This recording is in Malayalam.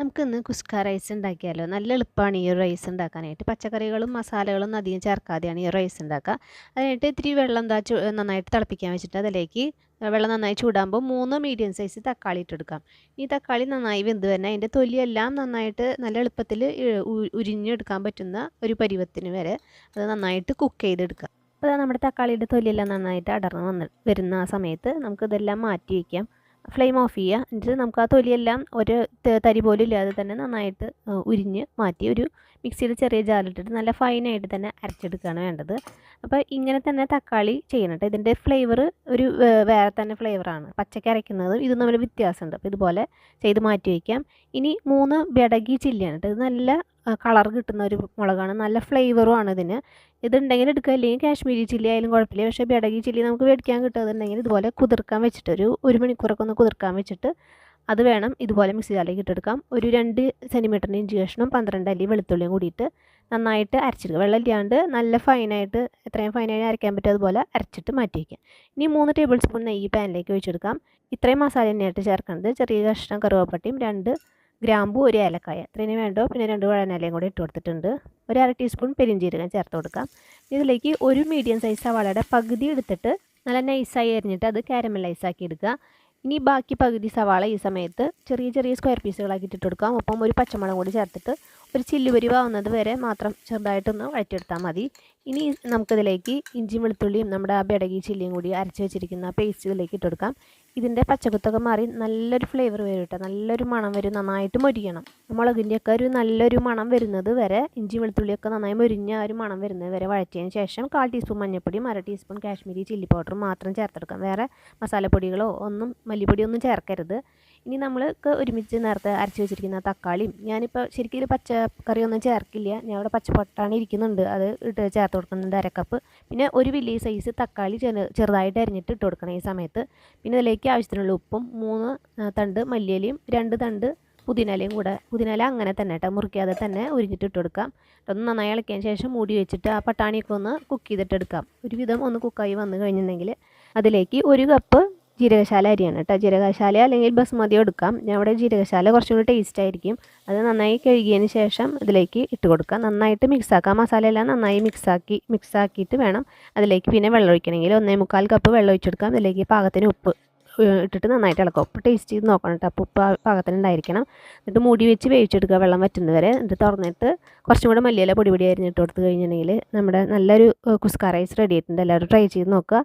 നമുക്കിന്ന് കുസ്ക റൈസ് ഉണ്ടാക്കിയാലോ. നല്ല എളുപ്പമാണ് ഈ ഒരു റൈസ് ഉണ്ടാക്കാനായിട്ട്. പച്ചക്കറികളും മസാലകളൊന്നും അധികം ചേർക്കാതെയാണ് ഈ റൈസ് ഉണ്ടാക്കുക. അതിനായിട്ട് ഇത്തിരി വെള്ളം നന്നായിട്ട് തിളപ്പിക്കാൻ വെച്ചിട്ട് അതിലേക്ക് വെള്ളം നന്നായി ചൂടാകുമ്പോൾ 3 മീഡിയം സൈസ് തക്കാളി ഇട്ടെടുക്കാം. ഈ തക്കാളി നന്നായി വെന്ത് തന്നെ അതിൻ്റെ തൊലിയെല്ലാം നന്നായിട്ട് നല്ല എളുപ്പത്തിൽ ഉരിഞ്ഞെടുക്കാൻ പറ്റുന്ന ഒരു പരുവത്തിന് വരെ അത് നന്നായിട്ട് കുക്ക് ചെയ്തെടുക്കുക. അപ്പോൾ നമ്മുടെ തക്കാളിയുടെ തൊലിയെല്ലാം നന്നായിട്ട് അടർന്ന് വരുന്ന ആ സമയത്ത് നമുക്കിതെല്ലാം മാറ്റി വയ്ക്കാം. ഫ്ലെയിം ഓഫ് ചെയ്യുക. എന്നിട്ട് നമുക്ക് ആ തൊലിയെല്ലാം ഒരു തരി പോലും ഇല്ലാതെ തന്നെ നന്നായിട്ട് ഉരിഞ്ഞ് മാറ്റി ഒരു മിക്സിയിൽ ചെറിയ ജാറിലിട്ടിട്ട് നല്ല ഫൈനായിട്ട് തന്നെ അരച്ചെടുക്കുകയാണ് വേണ്ടത്. അപ്പോൾ ഇങ്ങനെ തന്നെ തക്കാളി ചെയ്യണം കേട്ടോ. ഇതിൻ്റെ ഫ്ലേവർ ഒരു വേറെ തന്നെ ഫ്ലേവറാണ്. പച്ചക്ക് അരയ്ക്കുന്നതും ഇതും തമ്മിൽ വ്യത്യാസമുണ്ട്. അപ്പോൾ ഇതുപോലെ ചെയ്ത് മാറ്റി വയ്ക്കാം. ഇനി 3 ബെഡഗി ചില്ലിയാണ് കേട്ടോ. ഇത് നല്ല കളർ കിട്ടുന്ന ഒരു മുളകാണ്. നല്ല ഫ്ലേവറുമാണ് ഇതിന്. ഇതുണ്ടെങ്കിൽ എടുക്കുക, അല്ലെങ്കിൽ കാശ്മീരി ചില്ലി ആയാലും കുഴപ്പമില്ല. പക്ഷേ ബെഡഗി ചില്ലി നമുക്ക് മേടിക്കാൻ കിട്ടുന്നുണ്ടെങ്കിൽ ഇതുപോലെ കുതിർക്കാൻ വെച്ചിട്ട് ഒരു മണിക്കൂറൊക്കെ ഒന്ന് കുതിർക്കാൻ വെച്ചിട്ട് അത് വേണം ഇതുപോലെ മിക്സി ജാറിലേക്ക് ഇട്ടെടുക്കാം. ഒരു 2 സെൻറ്റിമീറ്ററിന് ഇഞ്ചി കഷ്ണം 12 അല്ലി വെളുത്തുള്ളിയും കൂടിയിട്ട് നന്നായിട്ട് അരച്ചെടുക്കുക. വെള്ളം ഇല്ലാണ്ട് നല്ല ഫൈനായിട്ട് എത്രയും ഫൈനായിട്ട് അരയ്ക്കാൻ പറ്റും അതുപോലെ അരച്ചിട്ട് മാറ്റി വയ്ക്കാം. ഇനി 3 ടേബിൾ സ്പൂൺ നെയ്യ് പാനിലേക്ക് ഒഴിച്ചെടുക്കാം. ഇത്രയും മസാല തന്നെയായിട്ട് ചേർക്കുന്നത്. ചെറിയ കഷ്ണം കറുവപ്പട്ടയും 2 ഗ്രാമ്പു 1 ഏലക്കായ ഇത്രയും വേണ്ടോ. പിന്നെ 2 വഴനയിലയും കൂടി ഇട്ട് കൊടുത്തിട്ടുണ്ട്. ഒരു 1/2 ടീസ്പൂൺ പെരിഞ്ജീരകം ചേർത്ത് കൊടുക്കാം. ഇതിലേക്ക് ഒരു മീഡിയം സൈസ് സവാളയുടെ പകുതി എടുത്തിട്ട് നല്ല നൈസായി അരിഞ്ഞിട്ട് അത് കാരമലൈസ് ആക്കി എടുക്കുക. ഇനി ബാക്കി പകുതി സവാള ഈ സമയത്ത് ചെറിയ ചെറിയ സ്ക്വയർ പീസുകളാക്കി ഇട്ടിട്ട് കൊടുക്കാം. ഒപ്പം ഒരു പച്ചമുളക് കൂടി ചേർത്തിട്ട് ഒരു ചില്ലുപരിവാവുന്നത് വരെ മാത്രം ചെറുതായിട്ടൊന്ന് വഴറ്റിയെടുത്താൽ മതി. ഇനി നമുക്കിതിലേക്ക് ഇഞ്ചിയും വെളുത്തുള്ളിയും നമ്മുടെ ആ ബെഡഗി ചില്ലിയും കൂടി അരച്ച് വെച്ചിരിക്കുന്ന പേസ്റ്റ് ഇതിലേക്ക് ഇട്ട് കൊടുക്കാം. ഇതിൻ്റെ പച്ചക്കുത്തൊക്കെ മാറി നല്ലൊരു ഫ്ലേവർ വരും കേട്ടോ. നല്ലൊരു മണം വരും. നന്നായിട്ട് മൊരിയണം. മുളകിൻ്റെയൊക്കെ ഒരു നല്ലൊരു മണം വരുന്നത് വരെ, ഇഞ്ചി വെളുത്തുള്ളിയൊക്കെ നന്നായി മൊരിഞ്ഞ ഒരു മണം വരുന്നത് വരെ വഴറ്റിയതിന് ശേഷം 1/4 ടീസ്പൂൺ മഞ്ഞൾപ്പൊടിയും 1/2 ടീസ്പൂൺ കാശ്മീരി ചില്ലി പൗഡറും മാത്രം ചേർത്തെടുക്കാം. വേറെ മസാലപ്പൊടികളോ മല്ലിപ്പൊടിയൊന്നും ചേർക്കരുത്. ഇനി നമ്മൾക്ക് ഒരുമിച്ച് നേരത്തെ അരച്ച് വെച്ചിരിക്കുന്ന തക്കാളിയും, ഞാനിപ്പോൾ ശരിക്കും ഇതിൽ പച്ചക്കറിയൊന്നും ചേർക്കില്ല. ഞാൻ ഇവിടെ പച്ചപ്പട്ടാണി ഇരിക്കുന്നുണ്ട്, അത് ചേർത്ത് കൊടുക്കുന്നുണ്ട് 1/2 കപ്പ്. പിന്നെ ഒരു വലിയ സൈസ് തക്കാളി ചെറുതായിട്ട് അരിഞ്ഞിട്ട് ഇട്ട് കൊടുക്കണം ഈ സമയത്ത്. പിന്നെ ഇതിലേക്ക് ആവശ്യത്തിനുള്ള ഉപ്പും 3 തണ്ട് മല്ലിയിലയും 2 തണ്ട് പുതിനയിലയും കൂടെ, പുതിനയില അങ്ങനെ തന്നെ കേട്ടോ, മുറിക്കാതെ തന്നെ ഉരിഞ്ഞിട്ട് ഇട്ട് കൊടുക്കാം. ഒന്ന് നന്നായി ഇളക്കിയതിന് ശേഷം മൂടി വെച്ചിട്ട് ആ പട്ടാണിയൊക്കെ ഒന്ന് കുക്ക് ചെയ്തിട്ടെടുക്കാം. ഒരുവിധം ഒന്ന് കുക്കായി വന്നു കഴിഞ്ഞിട്ടുണ്ടെങ്കിൽ അതിലേക്ക് 1 കപ്പ് ജീരകശാല അരിയാണ് കേട്ടോ. ജീരകശാല അല്ലെങ്കിൽ ബസുമതിയോ എടുക്കാം. ഞാൻ ഇവിടെ ജീരകശാല കുറച്ചും കൂടി ടേസ്റ്റ് ആയിരിക്കും. അത് നന്നായി കഴുകിയതിന് ശേഷം ഇതിലേക്ക് ഇട്ട് കൊടുക്കാം. നന്നായിട്ട് മിക്സാക്കാം. മസാലയെല്ലാം നന്നായി മിക്സാക്കിയിട്ട് വേണം അതിലേക്ക് പിന്നെ വെള്ളം ഒഴിക്കണമെങ്കിൽ 1.25 കപ്പ് വെള്ളം ഒഴിച്ചെടുക്കാം. ഇതിലേക്ക് പാകത്തിന് ഉപ്പ് ഇട്ടിട്ട് നന്നായിട്ട് ഇളക്കാം. ഉപ്പ് ടേസ്റ്റ് ചെയ്ത് നോക്കണം കേട്ടോ. അപ്പോൾ ഉപ്പ് പാകത്തിന് ഉണ്ടായിരിക്കണം. എന്നിട്ട് മൂടി വെച്ച് വേവിച്ചെടുക്കുക വെള്ളം വറ്റുന്നത് വരെ. എന്നിട്ട് തുറന്നിട്ട് കുറച്ചും കൂടെ മല്ലിയില പൊടി അരിഞ്ഞിട്ട് കൊടുത്ത് കഴിഞ്ഞിട്ടുണ്ടെങ്കിൽ നമ്മുടെ നല്ലൊരു കുസ്ക റൈസ് റെഡി ആയിട്ടുണ്ട്. എല്ലാവരും ട്രൈ ചെയ്ത് നോക്കുക.